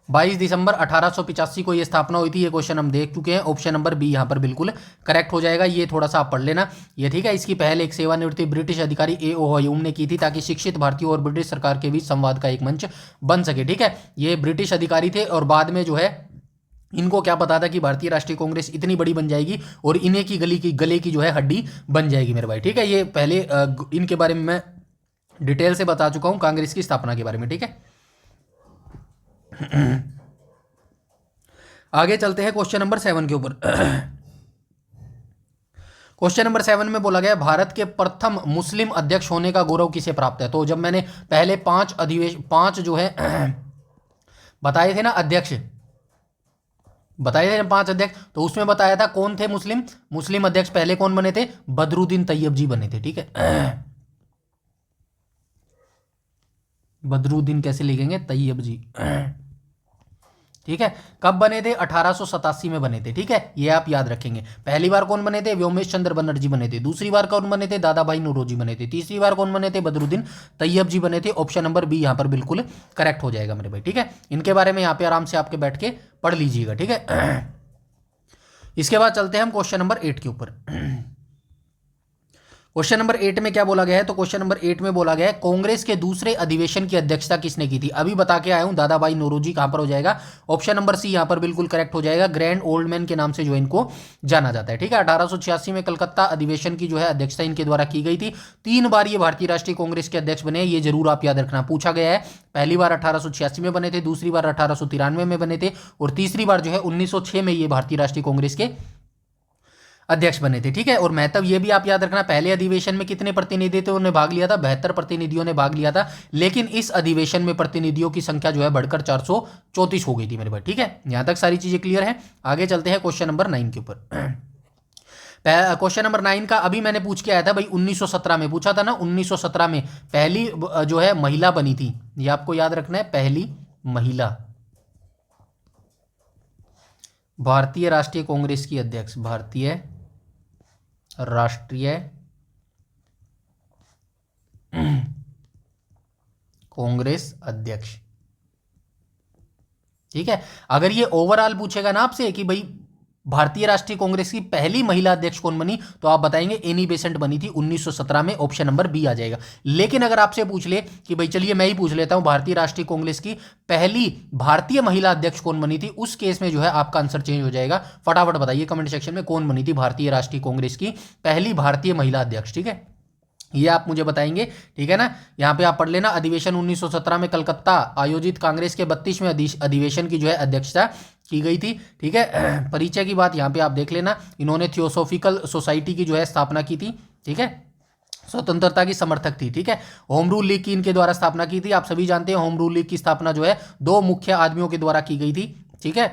22 दिसंबर 1885 को ये स्थापना हुई थी। ये क्वेश्चन हम देख चुके हैं। ऑप्शन नंबर बी यहाँ पर बिल्कुल करेक्ट हो जाएगा। ये थोड़ा सा आप पढ़ लेना ये, ठीक है। इसकी पहले एक सेवानिवृत्त ब्रिटिश अधिकारी ए.ओ. ह्यूम ने की थी, ताकि शिक्षित भारतीयों और ब्रिटिश सरकार के बीच संवाद का एक मंच बन सके, ठीक है। ये ब्रिटिश अधिकारी थे और बाद में जो है इनको क्या पता था कि भारतीय राष्ट्रीय कांग्रेस इतनी बड़ी बन जाएगी और इन्हें की गले की जो है हड्डी बन जाएगी मेरे भाई, ठीक है। ये पहले इनके बारे में मैं डिटेल से बता चुका हूं, कांग्रेस की स्थापना के बारे में, ठीक है। आगे चलते हैं क्वेश्चन नंबर 7 के ऊपर। क्वेश्चन नंबर 7 में बोला गया भारत के प्रथम मुस्लिम अध्यक्ष होने का गौरव किसे प्राप्त है? तो जब मैंने पहले 5 जो है बताए थे ना अध्यक्ष, बताए थे ना 5 अध्यक्ष, तो उसमें बताया था कौन थे मुस्लिम अध्यक्ष। पहले कौन बने थे? बदरुद्दीन तैयब जी बने थे, ठीक है। बदरुद्दीन कैसे लिखेंगे? तैयब जी, ठीक है। कब बने थे? 1887 में बने थे, ठीक है। ये आप याद रखेंगे। पहली बार कौन बने थे? व्योमेश चंद्र बनर्जी बने थे। दूसरी बार कौन बने थे? दादा भाई नौरोजी बने थे। तीसरी बार कौन बने थे? बदरुद्दीन तैयब जी बने थे। ऑप्शन नंबर बी यहाँ पर बिल्कुल करेक्ट हो जाएगा मेरे भाई, ठीक है। इनके बारे में यहाँ पे आराम से आपके बैठ के पढ़ लीजिएगा, ठीक है। इसके बाद चलते हैं हम क्वेश्चन नंबर 8 के ऊपर। क्वेश्चन नंबर 8 में क्या बोला गया है? तो क्वेश्चन नंबर 8 में बोला गया है कांग्रेस के दूसरे अधिवेशन की अध्यक्षता किसने की थी? अभी बता के आया हूं, दादा भाई नौरोजी। कहां पर हो जाएगा? ऑप्शन नंबर सी यहां पर बिल्कुल करेक्ट हो जाएगा। ग्रैंड ओल्ड मैन के नाम से जो इनको जाना जाता है, ठीक है। 1886 में कलकत्ता अधिवेशन की जो है अध्यक्षता इनके द्वारा की गई थी। 3 बार ये भारतीय राष्ट्रीय कांग्रेस के अध्यक्ष बने, ये जरूर आप याद रखना, पूछा गया है। पहली बार 1886 में बने थे, दूसरी बार 1893 में बने थे और तीसरी बार जो है 1906 में ये भारतीय राष्ट्रीय कांग्रेस के अध्यक्ष बने थे, ठीक है। और महत्व ये भी आप याद रखना, पहले अधिवेशन में कितने प्रतिनिधियों ने भाग लिया था? 72 प्रतिनिधियों ने भाग लिया था। लेकिन इस अधिवेशन में प्रतिनिधियों की संख्या जो है बढ़कर 434 हो गई थी मेरे भाई, ठीक है। यहां तक सारी चीजें क्लियर है। आगे चलते हैं क्वेश्चन नंबर 9 के ऊपर। क्वेश्चन नंबर 9 का अभी मैंने पूछ के आया था भाई, 1917 में पूछा था ना। 1917 में पहली जो है महिला बनी थी, ये आपको याद रखना है, पहली महिला भारतीय राष्ट्रीय कांग्रेस की अध्यक्ष, भारतीय राष्ट्रीय कांग्रेस अध्यक्ष। ठीक है, अगर ये ओवरऑल पूछेगा ना आपसे कि भाई भारतीय राष्ट्रीय कांग्रेस की पहली महिला अध्यक्ष कौन बनी, तो आप बताएंगे एनी बेसेंट बनी थी 1917 में, ऑप्शन नंबर बी आ जाएगा। लेकिन अगर आपसे पूछ ले कि भाई चलिए मैं ही पूछ लेता हूं, भारतीय राष्ट्रीय कांग्रेस की पहली भारतीय महिला अध्यक्ष कौन बनी थी, उस केस में जो है आपका आंसर चेंज हो जाएगा। फटाफट बताइए कमेंट सेक्शन में कौन बनी थी भारतीय राष्ट्रीय कांग्रेस की पहली भारतीय महिला अध्यक्ष। ठीक है, ये आप मुझे बताएंगे। ठीक है ना, यहाँ पे आप पढ़ लेना, अधिवेशन 1917 में कलकत्ता आयोजित कांग्रेस के 32वें अधिवेशन की जो है अध्यक्षता की गई थी। ठीक है, परिचय की बात यहाँ पे आप देख लेना, इन्होंने थियोसॉफिकल सोसाइटी की जो है स्थापना की थी। ठीक है, स्वतंत्रता की समर्थक थी। ठीक है, होम रूल लीग की इनके द्वारा स्थापना की थी। आप सभी जानते हैं होम रूल लीग की स्थापना जो है दो मुख्य आदमियों के द्वारा की गई थी। ठीक है,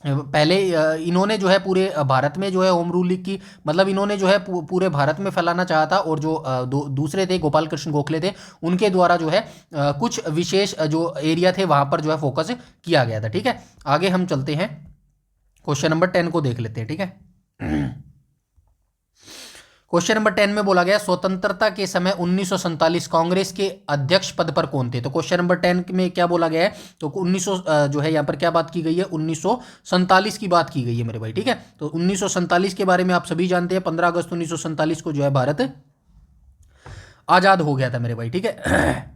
पहले इन्होंने जो है पूरे भारत में जो है होम रूल लीग की, मतलब इन्होंने जो है पूरे भारत में फैलाना चाहा था, और जो दूसरे थे गोपाल कृष्ण गोखले थे, उनके द्वारा जो है कुछ विशेष जो एरिया थे वहां पर जो है फोकस किया गया था। ठीक है, आगे हम चलते हैं, क्वेश्चन नंबर 10 को देख लेते हैं। ठीक है, क्वेश्चन नंबर 10 में बोला गया स्वतंत्रता के समय 1947 कांग्रेस के अध्यक्ष पद पर कौन थे। तो क्वेश्चन नंबर 10 में क्या बोला गया है, तो 1900 जो है यहाँ पर क्या बात की गई है, 1947 की बात की गई है मेरे भाई। ठीक है, तो 1947 के बारे में आप सभी जानते हैं, 15 अगस्त 1947 को जो है भारत आजाद हो गया था मेरे भाई। ठीक है,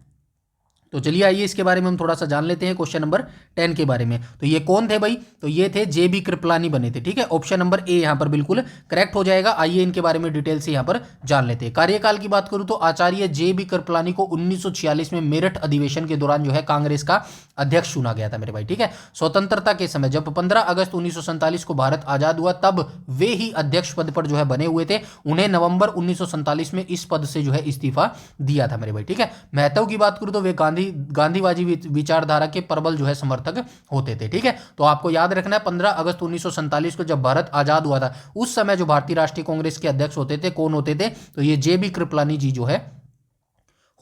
तो चलिए आइए इसके बारे में हम थोड़ा सा जान लेते हैं, क्वेश्चन नंबर 10 के बारे में। तो ये कौन थे भाई, तो ये थे जे.बी. कृपलानी बने थे। ठीक है, ऑप्शन नंबर ए यहाँ पर बिल्कुल करेक्ट हो जाएगा। आइए इनके बारे में डिटेल से यहाँ पर जान लेते हैं। कार्यकाल की बात करूं तो आचार्य जे.बी. कृपलानी को 1946 में मेरठ अधिवेशन के दौरान जो है कांग्रेस का अध्यक्ष चुना गया था मेरे भाई। ठीक है, स्वतंत्रता के समय जब 15 अगस्त 1947 को भारत आजाद हुआ, तब वे ही अध्यक्ष पद पर जो है बने हुए थे। उन्हें नवंबर 1947 में इस पद से जो है इस्तीफा दिया था मेरे भाई। ठीक है, महत्व की बात करूं तो वे गांधीवादी विचारधारा के प्रबल जो है समर्थक होते थे। ठीक है, तो आपको याद रखना है 15 अगस्त 1947 को जब भारत आजाद हुआ था, उस समय जो भारतीय राष्ट्रीय कांग्रेस के अध्यक्ष होते थे, कौन होते थे, तो ये जे.बी. कृपलानी जी जो है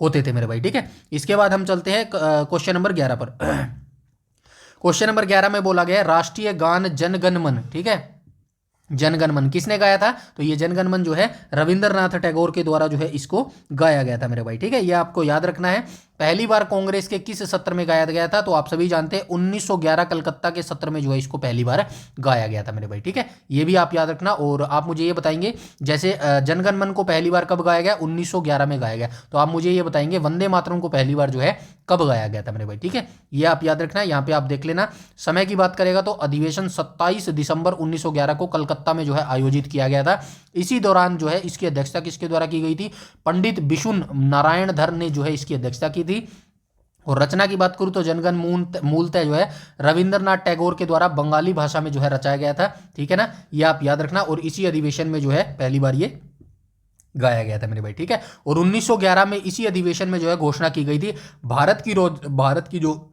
होते थे मेरे भाई। ठीक है, इसके बाद हम चलते हैं क्वेश्चन नंबर 11 पर। क्वेश्चन नंबर 11 में बोला गया राष्ट्रीय गान जन गण मन। ठीक है, जनगण मन किसने गाया था, तो ये जनगण मन जो है रविंद्रनाथ टैगोर के द्वारा जो है इसको गाया गया था मेरे भाई। ठीक है, ये आपको याद रखना है। पहली बार कांग्रेस के किस सत्र में गाया गया था, तो आप सभी जानते हैं 1911 कलकत्ता के सत्र में जो है इसको पहली बार गाया गया था मेरे भाई। ठीक है, ये भी आप याद रखना। और आप मुझे ये बताएंगे जैसे जनगण मन को पहली बार कब गाया गया, 1911 में गाया गया, तो आप मुझे ये बताएंगे वंदे मातरम को पहली बार जो है कब गाया गया था मेरे भाई। ठीक है, ये आप याद रखना है। यहाँ पे आप देख लेना, समय की बात करेगा तो अधिवेशन 27 दिसंबर 1911 को कलकत्ता में जो है आयोजित किया गया था। इसी दौरान जो है इसकी अध्यक्षता किसके द्वारा की गई थी, पंडित विशुन नारायण धर ने जो है इसकी अध्यक्षता की थी। और रचना की बात करूं तो जनगण मूलतः जो है रविंद्रनाथ टैगोर के द्वारा बंगाली भाषा में जो है रचाया गया था। ठीक है ना, ये आप याद रखना। और इसी अधिवेशन में जो है पहली बार ये गाया गया था मेरे भाई। ठीक है, और 1911 में इसी अधिवेशन में जो है घोषणा की गई थी भारत की जो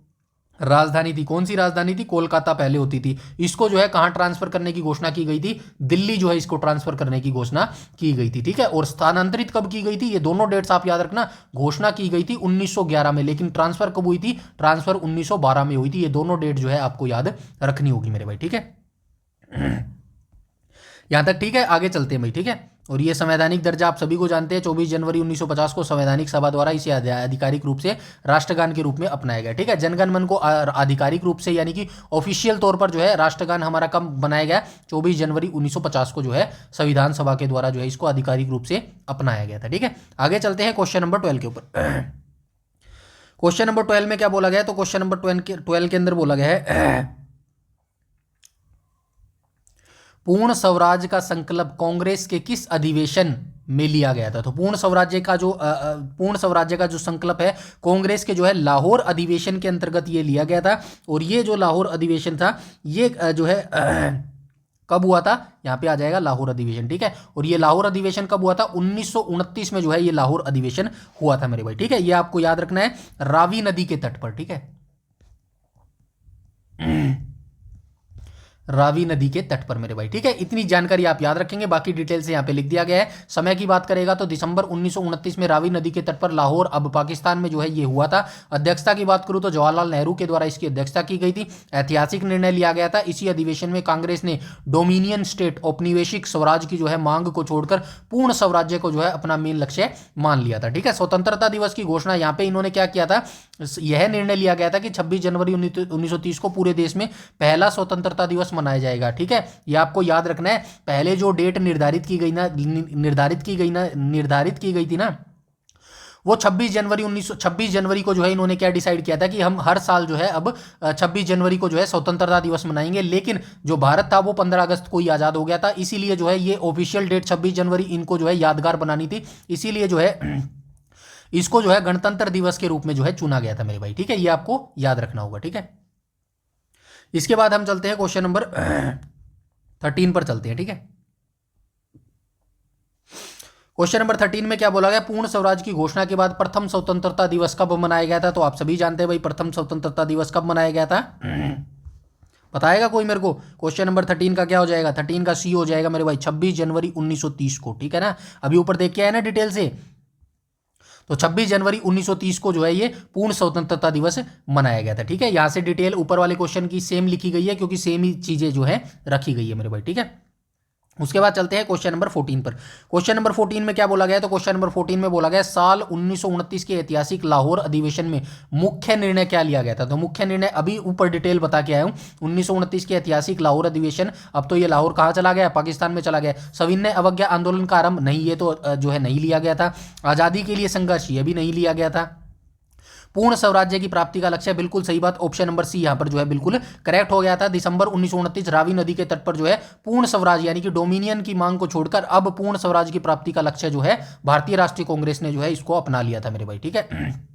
राजधानी थी, कौन सी राजधानी थी, कोलकाता पहले होती थी, इसको जो है कहां ट्रांसफर करने की घोषणा की गई थी, दिल्ली जो है इसको ट्रांसफर करने की घोषणा की गई थी। ठीक है, और स्थानांतरित कब की गई थी, ये दोनों डेट्स आप याद रखना। घोषणा की गई थी 1911 में, लेकिन ट्रांसफर कब हुई थी, ट्रांसफर 1912 में हुई थी। ये दोनों डेट जो है आपको याद रखनी होगी मेरे भाई। ठीक है, यहां तक ठीक है, आगे चलते हैं भाई। ठीक है, और ये संवैधानिक दर्जा आप सभी को जानते हैं, 24 जनवरी 1950 को संवैधानिक सभा द्वारा इसे आधिकारिक रूप से राष्ट्रगान के रूप में अपनाया गया। ठीक है, जनगण मन को आधिकारिक रूप से यानी कि ऑफिशियल तौर पर जो है राष्ट्रगान हमारा कब बनाया गया, 24 जनवरी 1950 को जो है संविधान सभा के द्वारा जो है इसको आधिकारिक रूप से अपनाया गया था। ठीक है, आगे चलते हैं क्वेश्चन नंबर 12 के ऊपर। क्वेश्चन नंबर 12 में क्या बोला गया है, तो क्वेश्चन नंबर 12 के अंदर बोला गया है पूर्ण स्वराज का संकल्प कांग्रेस के किस अधिवेशन में लिया गया था। तो पूर्ण स्वराज्य का जो संकल्प है कांग्रेस के जो है लाहौर अधिवेशन के अंतर्गत ये लिया गया था। और ये जो लाहौर अधिवेशन था ये जो है कब हुआ था, यहाँ पे आ जाएगा लाहौर अधिवेशन। ठीक है, और ये लाहौर अधिवेशन कब हुआ था, 1929 में जो है ये लाहौर अधिवेशन हुआ था मेरे भाई। ठीक है, ये आपको याद रखना है, रावी नदी के तट पर। ठीक है, रावी नदी के तट पर मेरे भाई, ठीक है। इतनी जानकारी आप याद रखेंगे, बाकी डिटेल से यहाँ पे लिख दिया गया है। समय की बात करेगा तो दिसंबर 1929 में रावी नदी के तट पर लाहौर अब पाकिस्तान में जो है ये हुआ था। अध्यक्षता की बात करूं तो जवाहरलाल नेहरू के द्वारा इसकी अध्यक्षता की गई थी। ऐतिहासिक निर्णय लिया गया था। इसी अधिवेशन में कांग्रेस ने डोमिनियन स्टेट औपनिवेशिक स्वराज की जो है मांग को छोड़कर पूर्ण स्वराज्य को जो है अपना मेन लक्ष्य मान लिया था, ठीक है। स्वतंत्रता दिवस की घोषणा यहाँ पे इन्होंने क्या किया था, यह निर्णय लिया गया था कि 26 जनवरी 1930 को पूरे देश में पहला स्वतंत्रता दिवस मनाया जाएगा, ठीक है। यह आपको याद रखना है। पहले जो डेट निर्धारित की गई थी ना, वो 26 जनवरी को जो है इन्होंने क्या डिसाइड किया था कि हम हर साल जो है अब 26 जनवरी को जो है स्वतंत्रता दिवस मनाएंगे। लेकिन जो भारत था वो 15 अगस्त को ही आज़ाद हो गया था, इसीलिए जो है ये ऑफिशियल डेट 26 जनवरी इनको जो है यादगार बनानी थी, इसीलिए जो है इसको जो है गणतंत्र दिवस के रूप में जो है चुना गया था मेरे भाई, ठीक है। ये आपको याद रखना होगा, ठीक है। इसके बाद हम चलते हैं क्वेश्चन नंबर 13 पर चलते हैं, ठीक है। क्वेश्चन नंबर 13 में क्या बोला गया, पूर्ण स्वराज की घोषणा के बाद प्रथम स्वतंत्रता दिवस कब मनाया गया था। तो आप सभी जानते हैं भाई प्रथम स्वतंत्रता दिवस कब मनाया गया था, बताएगा कोई मेरे को। क्वेश्चन नंबर 13 का क्या हो जाएगा, 13 का सी हो जाएगा मेरे भाई 26 जनवरी 1930 को, ठीक है ना। अभी ऊपर देख के आए ना डिटेल से, तो 26 जनवरी 1930 को जो है ये पूर्ण स्वतंत्रता दिवस मनाया गया था, ठीक है। यहां से डिटेल ऊपर वाले क्वेश्चन की सेम लिखी गई है, क्योंकि सेम ही चीजें जो है रखी गई है मेरे भाई, ठीक है। उसके बाद चलते हैं क्वेश्चन नंबर 14 पर। क्वेश्चन नंबर 14 में क्या बोला गया, तो क्वेश्चन नंबर 14 में बोला गया साल 1929 के ऐतिहासिक लाहौर अधिवेशन में मुख्य निर्णय क्या लिया गया था। तो मुख्य निर्णय अभी ऊपर डिटेल बता के आया हूं। 1929 के ऐतिहासिक लाहौर अधिवेशन, अब तो ये लाहौर कहाँ चला गया, पाकिस्तान में चला गया। सविनय अवज्ञा आंदोलन का आरंभ, नहीं ये तो जो है नहीं लिया गया था। आज़ादी के लिए संघर्ष, ये भी नहीं लिया गया था। पूर्ण स्वराज्य की प्राप्ति का लक्ष्य, बिल्कुल सही बात, ऑप्शन नंबर सी यहां पर जो है बिल्कुल करेक्ट हो गया था। दिसंबर 1929 रावी नदी के तट पर जो है पूर्ण स्वराज यानी कि डोमिनियन की मांग को छोड़कर अब पूर्ण स्वराज की प्राप्ति का लक्ष्य जो है भारतीय राष्ट्रीय कांग्रेस ने जो है इसको अपना लिया था मेरे भाई, ठीक है।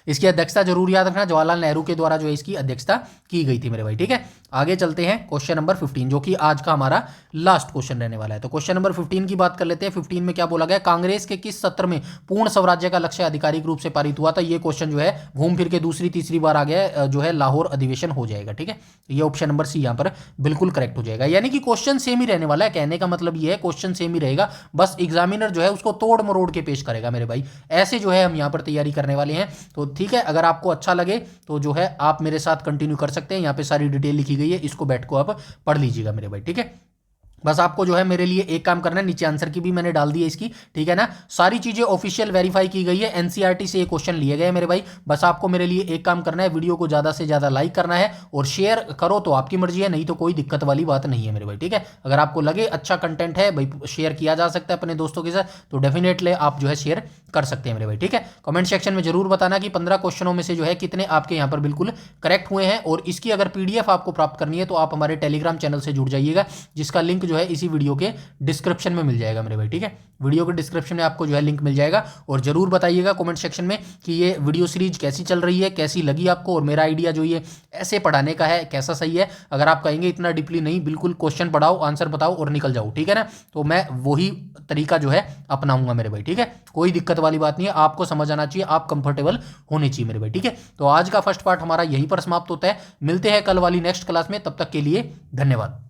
इसकी अध्यक्षता जरूर याद रखना, जवाहरलाल नेहरू के द्वारा जो है इसकी अध्यक्षता की गई थी मेरे भाई, ठीक है। आगे चलते हैं क्वेश्चन नंबर 15, जो कि आज का हमारा लास्ट क्वेश्चन रहने वाला है। तो क्वेश्चन नंबर 15 की बात कर लेते हैं। 15 में क्या बोला गया, कांग्रेस के किस सत्र में पूर्ण स्वराज्य का लक्ष्य आधिकारिक रूप से पारित हुआ था। ये क्वेश्चन जो है घूम फिर के दूसरी तीसरी बार आ गया, जो है लाहौर अधिवेशन हो जाएगा, ठीक है। ये ऑप्शन नंबर सी यहाँ पर बिल्कुल करेक्ट हो जाएगा, यानी कि क्वेश्चन सेम ही रहने वाला है। कहने का मतलब ये है क्वेश्चन सेम ही रहेगा, बस एग्जामिनर जो है उसको तोड़ मरोड़ के पेश करेगा मेरे भाई। ऐसे जो है हम यहाँ पर तैयारी करने वाले हैं, तो ठीक है। अगर आपको अच्छा लगे तो जो है आप मेरे साथ कंटिन्यू कर सकते हैं। यहाँ पे सारी डिटेल लिखी गई है, इसको बैठ को आप पढ़ लीजिएगा मेरे भाई, ठीक है। बस आपको जो है मेरे लिए एक काम करना है, नीचे आंसर की भी मैंने डाल दी है इसकी, ठीक है ना। सारी चीजें ऑफिशियल वेरीफाई की गई है, एनसीईआरटी से ये क्वेश्चन लिए गए मेरे भाई। बस आपको मेरे लिए एक काम करना है, वीडियो को ज्यादा से ज्यादा लाइक करना है और शेयर करो तो आपकी मर्जी है, नहीं तो कोई दिक्कत वाली बात नहीं है मेरे भाई, ठीक है। अगर आपको लगे अच्छा कंटेंट है भाई, शेयर किया जा सकता है अपने दोस्तों के साथ, तो डेफिनेटली आप जो है शेयर कर सकते हैं मेरे भाई, ठीक है। कमेंट सेक्शन में जरूर बताना कि 15 क्वेश्चनों में से जो है कितने आपके यहाँ पर बिल्कुल करेक्ट हुए हैं। और इसकी अगर पीडीएफ आपको प्राप्त करनी है तो आप हमारे टेलीग्राम चैनल से जुड़ जाइएगा, जिसका लिंक जो है इसी वीडियो के डिस्क्रिप्शन में मिल जाएगा मेरे भाई, ठीक है। वीडियो के डिस्क्रिप्शन में आपको जो है लिंक मिल जाएगा। और जरूर बताइएगा कमेंट सेक्शन में कि ये वीडियो सीरीज कैसी चल रही है, कैसी लगी आपको, और मेरा आइडिया जो ये ऐसे पढ़ाने का है कैसा सही है। अगर आप कहेंगे इतना डीपली नहीं, बिल्कुल क्वेश्चन पढ़ाओ, आंसर बताओ और निकल जाओ, ठीक है ना, तो मैं वही तरीका जो है अपनाऊंगा मेरे भाई, ठीक है। कोई दिक्कत वाली बात नहीं है, आपको समझ आना चाहिए, आप कंफर्टेबल होने चाहिए मेरे भाई, ठीक है। तो आज का फर्स्ट पार्ट हमारा यहीं पर समाप्त होता है। मिलते हैं कल वाली नेक्स्ट क्लास में, तब तक के लिए धन्यवाद।